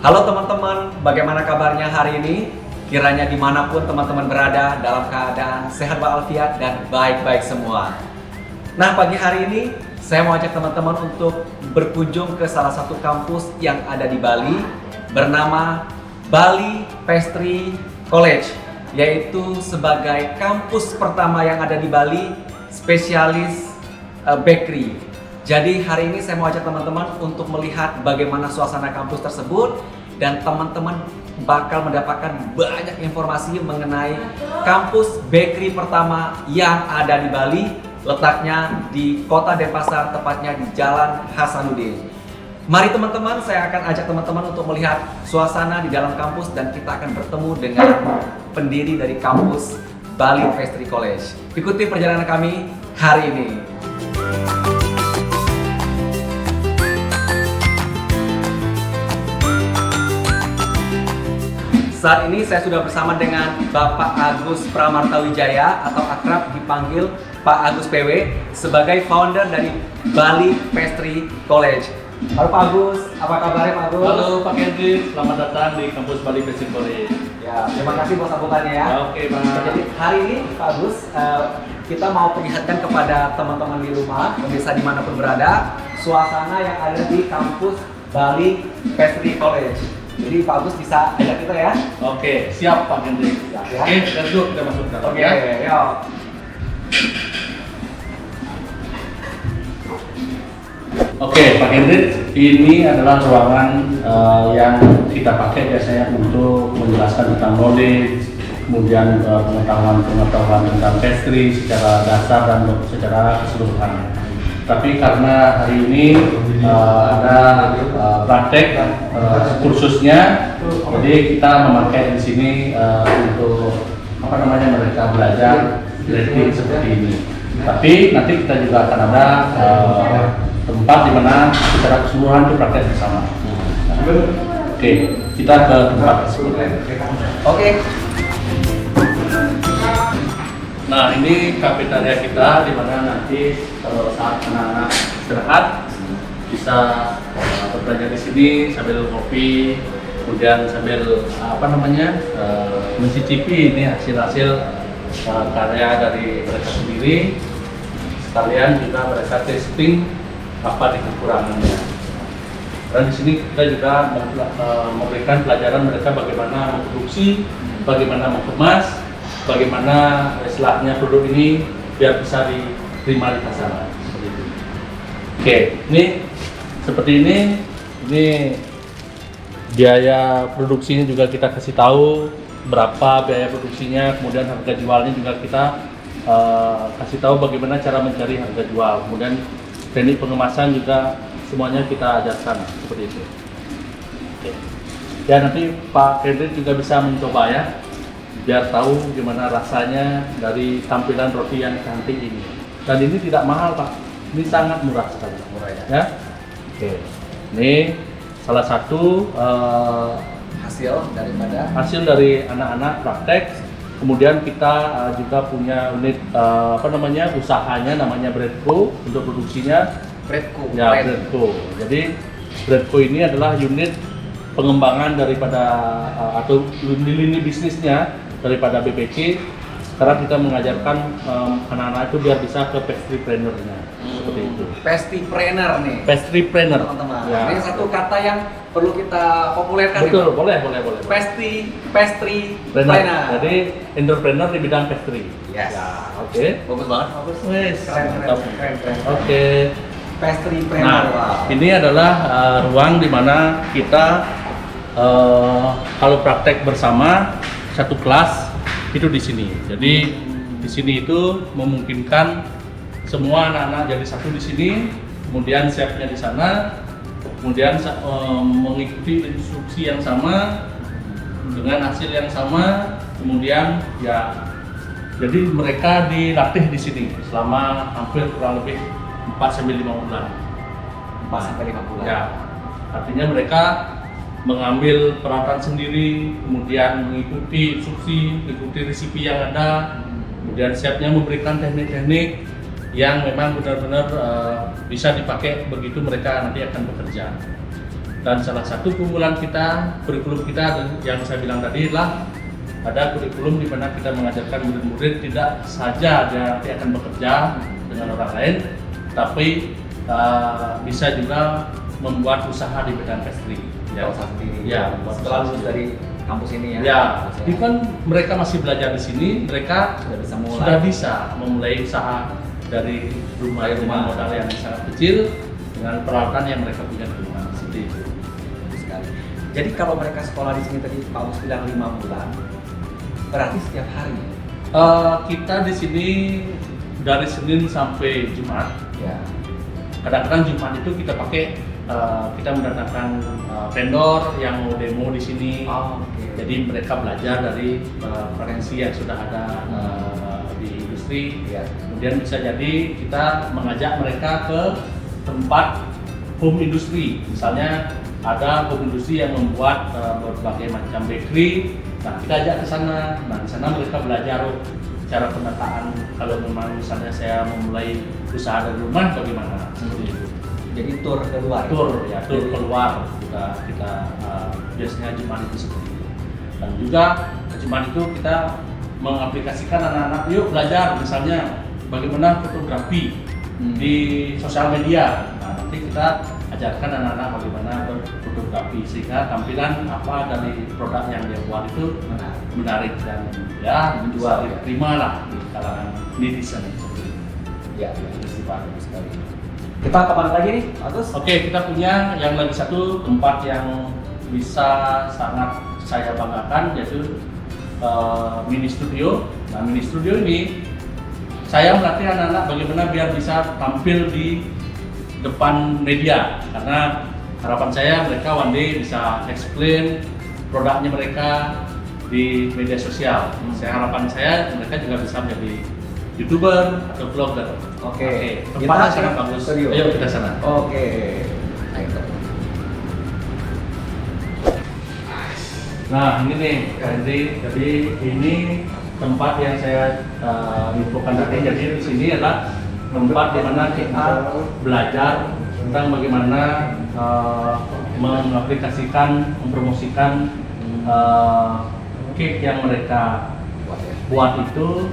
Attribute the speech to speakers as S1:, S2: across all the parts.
S1: Halo teman-teman, bagaimana kabarnya hari ini? Kiranya dimanapun teman-teman berada dalam keadaan sehat walafiat dan baik-baik semua. Nah, pagi hari ini saya mau ajak teman-teman untuk berkunjung ke salah satu kampus yang ada di Bali bernama Bali Pastry College, yaitu sebagai kampus pertama yang ada di Bali spesialis bakery. Jadi hari ini saya mau ajak teman-teman untuk melihat bagaimana suasana kampus tersebut dan teman-teman bakal mendapatkan banyak informasi mengenai kampus bakery pertama yang ada di Bali, letaknya di Kota Denpasar, tepatnya di Jalan Hasanuddin. Mari teman-teman, saya akan ajak teman-teman untuk melihat suasana di dalam kampus dan kita akan bertemu dengan pendiri dari kampus Bali Pastry College. Ikuti perjalanan kami hari ini. Saat ini saya sudah bersama dengan Bapak Agus Pramartawijaya atau akrab dipanggil Pak Agus PW sebagai founder dari Bali Pastry College. Halo Pak Agus, apa kabarnya Pak Agus?
S2: Halo Pak Kendri, selamat datang di kampus Bali Pastry College.
S1: Ya, terima kasih buat sambutannya ya.
S2: Oke Pak.
S1: Jadi hari ini Pak Agus, kita mau perlihatkan kepada teman-teman di rumah, pemirsa dimanapun berada, suasana yang ada di kampus Bali Pastry College. Jadi Pak Agus bisa ajak kita ya.
S2: Oke, siap Pak Kendri.
S1: Siap ya.
S2: Oke, kita masuk ke dalam
S1: Oke,
S2: ya.
S1: yuk.
S2: Oke Pak Kendri, ini adalah ruangan yang kita pakai biasanya untuk menjelaskan tentang knowledge, kemudian pengetahuan tentang pastry secara dasar dan secara keseluruhan. Tapi karena hari ini ada praktek kursusnya, jadi kita memakai di sini untuk mereka belajar grading seperti ini. Tapi nanti kita juga akan ada tempat di mana secara keseluruhan itu praktek bersama. Oke, kita ke tempat tersebut.
S1: Oke.
S2: Nah, ini kafetaria kita di mana nanti kalau saat anak-anak istirahat bisa berbelanja di sini sambil kopi, kemudian sambil mencicipi ini hasil-hasil karya dari mereka sendiri. Sekalian juga mereka testing apa di kekurangannya. Dan di sini kita juga memberikan pelajaran mereka bagaimana memproduksi, bagaimana mengemas, bagaimana istilahnya produk ini biar bisa diterima di pasaran seperti itu. Oke, ini seperti ini biaya produksinya juga kita kasih tahu berapa biaya produksinya, kemudian harga jualnya juga kita kasih tahu bagaimana cara mencari harga jual, kemudian teknik pengemasan juga semuanya kita ajarkan seperti itu. Oke. Ya nanti Pak Kendri juga bisa mencoba ya, biar tahu gimana rasanya dari tampilan roti yang cantik ini. Dan ini tidak mahal Pak, ini sangat murah sekali.
S1: Murah ya.
S2: Ya. Oke. Ini salah satu hasil dari anak-anak praktek. Kemudian kita juga punya unit usahanya namanya Breadco untuk produksinya.
S1: Breadco.
S2: Ya, Breadco. Jadi Breadco ini adalah unit pengembangan daripada atau lini bisnisnya daripada BPC. Sekarang kita mengajarkan anak-anak itu biar bisa ke pastrypreneur-nya seperti itu.
S1: Pastrypreneur nih.
S2: Pastrypreneur.
S1: Teman-teman.
S2: Ya.
S1: Ini satu kata yang perlu kita populerkan.
S2: Betul,
S1: nih,
S2: boleh.
S1: Pastrypreneur.
S2: Jadi entrepreneur di bidang pastry.
S1: Yes.
S2: Ya, oke.
S1: Bagus banget, bagus.
S2: Wes,
S1: Keren.
S2: Oke.
S1: Pastrypreneur.
S2: Nah,
S1: wow.
S2: ini adalah ruang di mana kita kalau praktek bersama satu kelas itu di sini. Jadi di sini itu memungkinkan semua anak-anak jadi satu di sini, kemudian chefnya di sana, kemudian mengikuti instruksi yang sama dengan hasil yang sama, kemudian ya jadi mereka dilatih di sini selama hampir kurang lebih 4-5 bulan.
S1: 4-5 bulan.
S2: Ya, artinya mereka mengambil peralatan sendiri, kemudian mengikuti instruksi, mengikuti resipi yang ada, kemudian chefnya memberikan teknik-teknik yang memang benar-benar bisa dipakai begitu mereka nanti akan bekerja. Dan salah satu keunggulan kita, kurikulum kita yang saya bilang tadi adalah ada kurikulum di mana kita mengajarkan murid-murid tidak saja dia nanti akan bekerja dengan orang lain, tapi bisa juga membuat usaha di bidang pastry.
S1: Ya, usaha sendiri.
S2: Ya,
S1: setelah lulus dari kampus ini ya.
S2: Ya, even mereka masih belajar di sini, mereka sudah bisa memulai usaha dari rumah dengan modal yang sangat kecil dengan peralatan yang mereka punya di rumah. Seperti itu.
S1: Jadi kalau mereka sekolah di sini tadi Pak Mus bilang 5 bulan, berarti setiap hari?
S2: Kita di sini dari Senin sampai Jumat.
S1: Ya.
S2: Kadang-kadang Jumat itu kita pakai, kita mendatangkan vendor yang mau demo di sini. Jadi mereka belajar dari referensi yang sudah ada di industri.
S1: Ya.
S2: Kemudian bisa jadi kita mengajak mereka ke tempat home industri, misalnya ada home industri yang membuat berbagai macam bakery. Nah, kita ajak ke sana. Nah, di sana mereka belajar cara penataan. Kalau memang misalnya saya memulai usaha dari rumah, bagaimana? Seperti itu.
S1: Jadi tur keluar.
S2: Tur keluar. Kita biasanya Jumat itu seperti itu. Dan juga Jumat itu kita mengaplikasikan anak-anak, yuk belajar misalnya bagaimana fotografi di sosial media. Nah, nanti kita ajarkan anak-anak bagaimana berfotografi sehingga tampilan apa dari produk yang dia buat itu menarik dan ya menjual, diterima lah di kalangan netizen. Ya, bagus sekali. Kita kapan lagi nih, Agus? Oke, kita punya yang lagi satu tempat yang bisa sangat saya banggakan, yaitu mini studio. Nah, mini studio ini saya melatih anak-anak bagaimana biar bisa tampil di depan media, karena harapan saya mereka one day bisa explain produknya mereka di media sosial. Harapan saya mereka juga bisa menjadi YouTuber atau vlogger. Oke. Tempatnya sangat bagus. Ayo kita sana.
S1: Oke.
S2: Nah, ini nih, Henry. Jadi ini tempat yang saya infokan tadi. Jadi di sini adalah tempat di mana kita belajar tentang bagaimana mengaplikasikan, mempromosikan cake yang mereka buat itu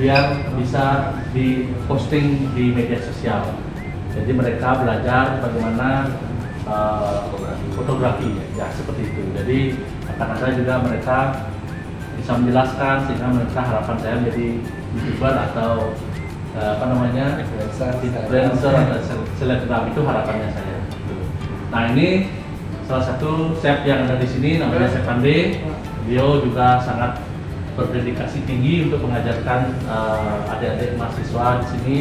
S2: biar bisa diposting di media sosial. Jadi mereka belajar bagaimana fotografi ya seperti itu. Jadi akan ada juga mereka bisa menjelaskan sehingga mereka harapan saya menjadi YouTuber atau influencer atau selebgram, itu harapannya saya. Nah, ini salah satu chef yang ada di sini namanya Chef Ande. Beliau juga sangat berdedikasi tinggi untuk mengajarkan adik-adik mahasiswa di sini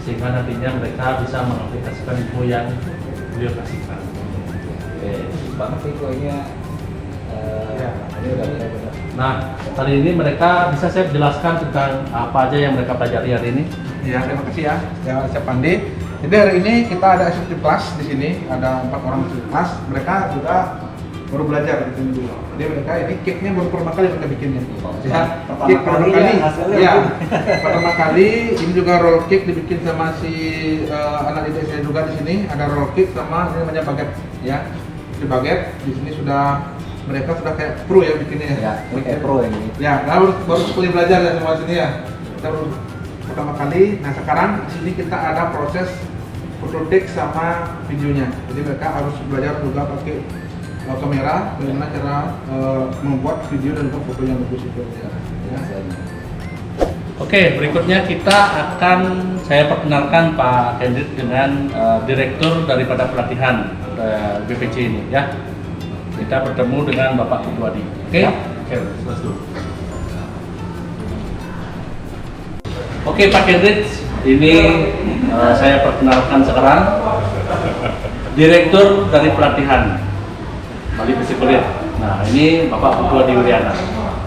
S2: sehingga nantinya mereka bisa mengaplikasikan ilmu yang beliau kasihkan.
S1: Banget nih kuenya.
S2: Nah, kali ini mereka bisa saya jelaskan tentang apa aja yang mereka pelajari hari ini.
S3: Ya, terima kasih ya, Chef Andi. Jadi hari ini kita ada eksekutif kelas di sini, ada 4 orang eksekutif kelas. Mereka juga baru belajar di sini dulu. Jadi mereka ini cake-nya baru pertama kali mereka bikinnya. Ya, cake pertama kali. Ya, pertama kali. Ini juga roll cake dibikin sama si anak didik saya juga di sini. Ada roll cake sama ini namanya baguette. Ya, di baguette di sini mereka sudah kayak pro ya bikinnya ya.
S1: Ya, ini kayak pro ini.
S3: Ya, baru sekali belajar ya semua sini ya. Kita baru pertama kali. Nah, sekarang di sini kita ada proses fototek sama videonya. Jadi mereka harus belajar juga pakai kamera, bagaimana cara membuat video dan juga foto yang bagus itu ya.
S2: Oke, berikutnya kita akan saya perkenalkan Pak Hendrik dengan direktur daripada pelatihan BPC ini ya. Kita bertemu dengan Bapak Kutuadi. Oke? Oke, let's go. Oke, Pak Hendrik, ini saya perkenalkan sekarang direktur dari pelatihan Bali Psikolit. Nah, ini Bapak Kutuadi Wiriana.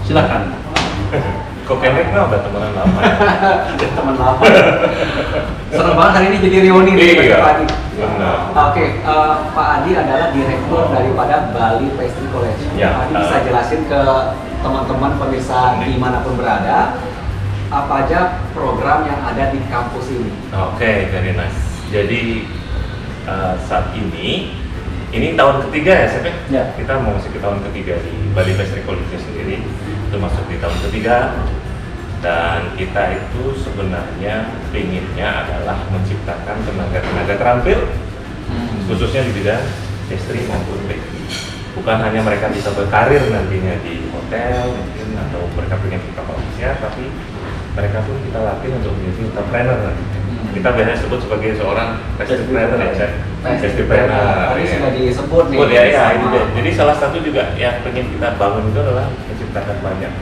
S2: Silakan.
S4: Kok Hendrik kenapa temenan lama ya?
S1: Teman lama. Senang banget hari ini jadi reuni nih Pak Adi.
S4: Benar.
S1: Oke, Pak Adi adalah direktur daripada Bali Pastry College.
S4: Ya,
S1: Pak Adi bisa jelasin ke teman-teman pemirsa dimanapun berada apa aja program yang ada di kampus ini.
S4: Oke, very nice. Jadi saat ini ini tahun ketiga ya, Chef?
S1: Ya.
S4: Kita mau masuk ke tahun ketiga di Bali Pastry College sendiri. Itu masuk di tahun ketiga. Dan kita itu sebenarnya pinginnya adalah menciptakan tenaga terampil, khususnya di bidang pastry maupun bakery. Bukan hanya mereka bisa berkarir nantinya di hotel mungkin atau mereka punya kapal pesiar, tapi mereka pun kita latih untuk menjadi entrepreneur nanti. Kita biasanya sebut sebagai seorang pastrypreneur ya, Chef. Pastrypreneur.
S1: Tadi sudah disebut nih.
S4: Ya, itu deh. Jadi salah satu juga yang pengen kita bangun itu adalah menciptakan banyak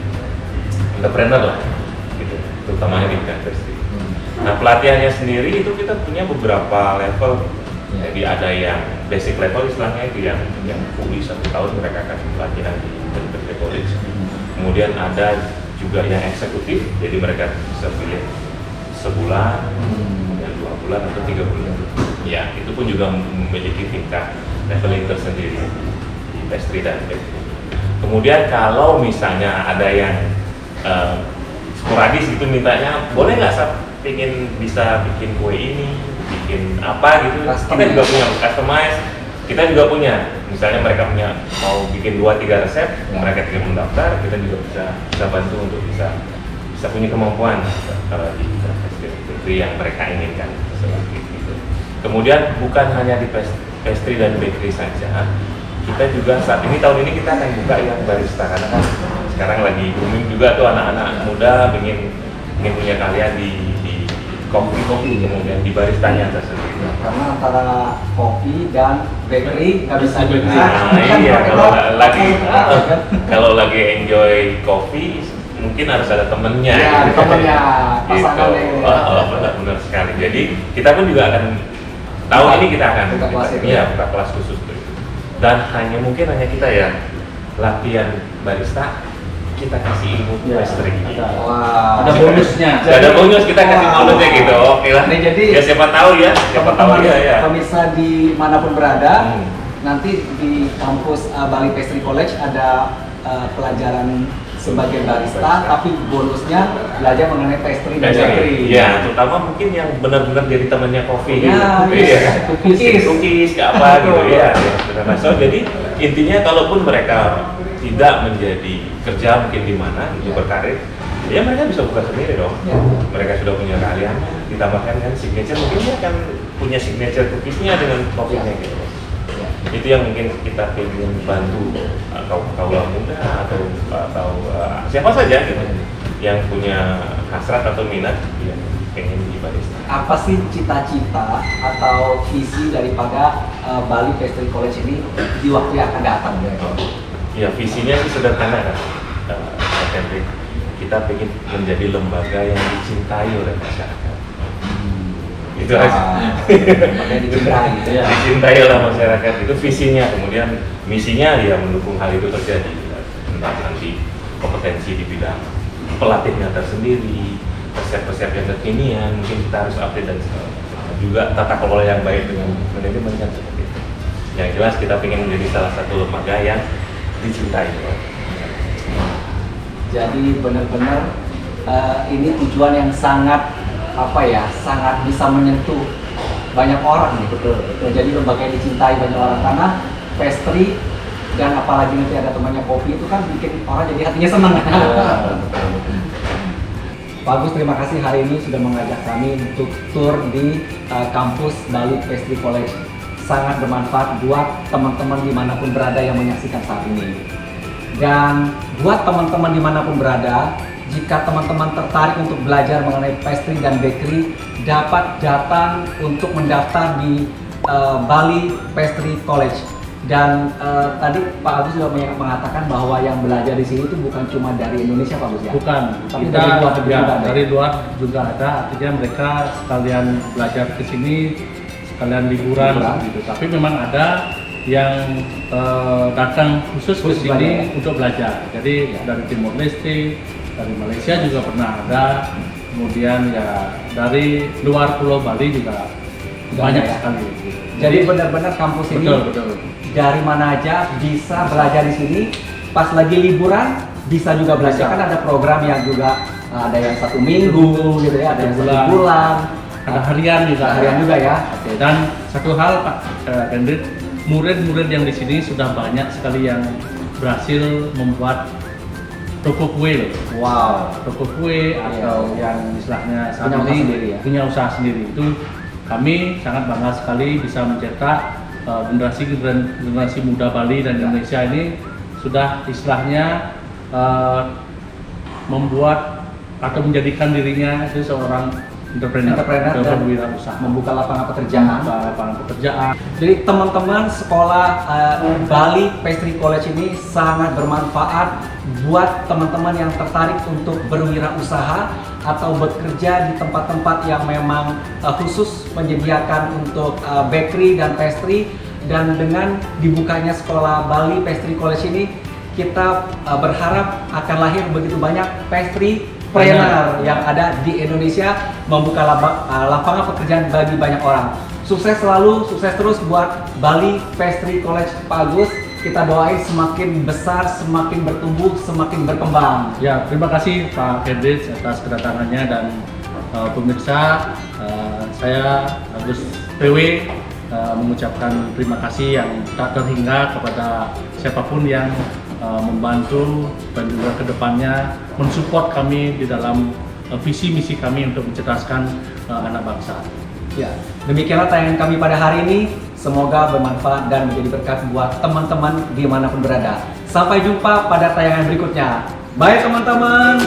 S4: entrepreneur lah, gitu. Terutamanya di bidang pastry. Nah, pelatihannya sendiri itu kita punya beberapa level. Jadi ada yang basic level istilahnya itu yang fully 1 tahun mereka akan pelatihan di Pastry College. Kemudian ada juga yang eksekutif, jadi mereka bisa pilih sebulan, kemudian 2 bulan atau 3 bulan. Ya, itu pun juga memiliki tingkat leveling tersendiri di pastry dan bakery. Kemudian kalau misalnya ada yang sporadis gitu mintanya, boleh nggak saya ingin bisa bikin kue ini, bikin apa gitu, kita juga punya customize. Kita juga punya, misalnya mereka punya mau bikin 2-3 resep, mereka tinggal mendaftar, kita juga bisa bantu untuk bisa punya kemampuan kalau di pastry yang mereka inginkan seperti itu. Kemudian bukan hanya di pastry dan bakery saja, kita juga saat ini tahun ini kita akan buka yang barista, karena kan sekarang lagi booming juga tuh anak-anak muda ingin punya karya di kopi, kemudian di baristanya tersendiri.
S1: Karena antara kopi dan bakery nggak bisa
S4: Nah, iya, kalau lagi enjoy kopi mungkin harus ada temennya.
S1: Ya,
S4: gitu.
S1: temennya, pasangannya.
S4: Gitu. Benar sekali. Jadi kita pun juga akan tahun ini kita akan
S1: buka kelas itu.
S4: Iya, buka kelas khusus tuh. Dan hanya kita ya latihan barista, kita kasih ilmu pastry.
S1: Wah.
S5: Ada bonusnya.
S4: Ada bonus, kita kasih bonusnya gitu. Oke lah.
S1: Nih, jadi
S4: ya siapa tahu ya, ya.
S1: Pemirsa di manapun berada,
S4: Hmm.
S1: nanti di kampus Bali Pastry College ada pelajaran sebagai barista, tapi bonusnya belajar mengenai pastry dan bakery.
S4: Ya, terutama mungkin yang benar-benar jadi temannya kopi.
S1: Ya,
S4: gitu.
S1: iya.
S4: Iya. Cookies, ke apa gitu ya. So, jadi intinya kalaupun mereka tidak menjadi kerja mungkin di mana gitu berkarir, ya mereka bisa buka sendiri dong.
S1: Ya.
S4: Mereka sudah punya keahlian, ditambahkan kan signature, mungkin dia akan punya signature cookiesnya dengan kopinya gitu. Itu yang mungkin kita ingin bantu kaula muda atau siapa saja gitu yang punya hasrat atau minat yang pengen di barista.
S1: Apa sih cita-cita atau visi daripada Bali Pastry College ini di waktu yang akan datang?
S4: Ya, visinya sih sederhana kan, Pak Hendrik. Kita ingin menjadi lembaga yang dicintai oleh masyarakat. Itu aja.
S1: Lembaga yang dicintai.
S5: Ya.
S4: Dicintai oleh masyarakat, itu visinya. Kemudian misinya ya mendukung hal itu terjadi. Entah nanti kompetensi di bidang pelatihnya tersendiri, resep-resep yang kekinian, mungkin kita harus update dan juga tata kelola yang baik dengan manajemen kan seperti itu. Yang jelas kita ingin menjadi salah satu lembaga yang dicintai.
S1: Jadi benar-benar ini tujuan yang sangat sangat bisa menyentuh banyak orang nih. Betul. Jadi lembaga yang dicintai banyak orang karena pastry dan apalagi nanti ada temannya kopi itu kan bikin orang jadi hatinya senang. Pak Agus, terima kasih hari ini sudah mengajak kami untuk tur di kampus Bali Pastry College. Sangat bermanfaat buat teman-teman dimanapun berada yang menyaksikan saat ini. Dan buat teman-teman dimanapun berada, jika teman-teman tertarik untuk belajar mengenai pastry dan bakery, dapat datang untuk mendaftar di Bali Pastry College. Dan tadi Pak Agus juga mengatakan bahwa yang belajar di sini itu bukan cuma dari Indonesia, Pak Agus ya?
S5: Bukan,
S1: Tapi
S5: kita
S1: dari luar negeri juga ada.
S5: dari luar juga ada, artinya mereka sekalian belajar ke sini, sekalian liburan gitu. Tapi memang ada yang datang khusus ke
S1: Khusus
S5: sini
S1: belajar.
S5: untuk belajar. Jadi dari Timor Leste, dari Malaysia juga pernah ada. Kemudian ya dari luar Pulau Bali juga banyak
S1: ya.
S5: sekali. Gitu.
S1: Jadi benar-benar kampus ini
S5: betul.
S1: dari mana aja bisa belajar di sini. Pas lagi liburan bisa juga belajar.
S5: Bisa.
S1: Kan ada program yang juga ada yang 1 minggu gitu ya, ada yang 1
S5: bulan.
S1: bulan,
S5: Ada harian juga.
S1: harian juga ya.
S5: Oke, dan satu hal Pak Hendrik, murid-murid yang di sini sudah banyak sekali yang berhasil membuat toko kue,
S1: Wow.
S5: toko kue atau yang istilahnya saat
S1: Punya usaha
S5: ini
S1: sendiri ya?
S5: punya usaha sendiri. Itu kami sangat bangga sekali bisa mencetak generasi muda Bali dan Indonesia ini sudah istilahnya membuat atau menjadikan dirinya itu seorang entrepreneur
S1: Dan
S5: berwirausaha,
S1: membuka lapangan pekerjaan.
S5: lapangan pekerjaan.
S1: Jadi teman-teman sekolah Bali Pastry College ini sangat bermanfaat buat teman-teman yang tertarik untuk berwirausaha atau bekerja di tempat-tempat yang memang khusus menyediakan untuk bakery dan pastry. Dan dengan dibukanya sekolah Bali Pastry College ini, kita berharap akan lahir begitu banyak pastry trainer yang ada di Indonesia, membuka lapangan pekerjaan bagi banyak orang. Sukses selalu, sukses terus buat Bali Pastry College Pak Agus. Kita doain semakin besar, semakin bertumbuh, semakin berkembang.
S5: Ya, terima kasih Pak Hendrik atas kedatangannya dan pemirsa, saya Agus PW mengucapkan terima kasih yang tak terhingga kepada siapapun yang membantu dan juga kedepannya mensupport kami di dalam visi misi kami untuk mencerdaskan anak bangsa.
S1: Ya, demikianlah tayangan kami pada hari ini. Semoga bermanfaat dan menjadi berkat buat teman-teman dimanapun berada. Sampai jumpa pada tayangan berikutnya. Bye teman-teman.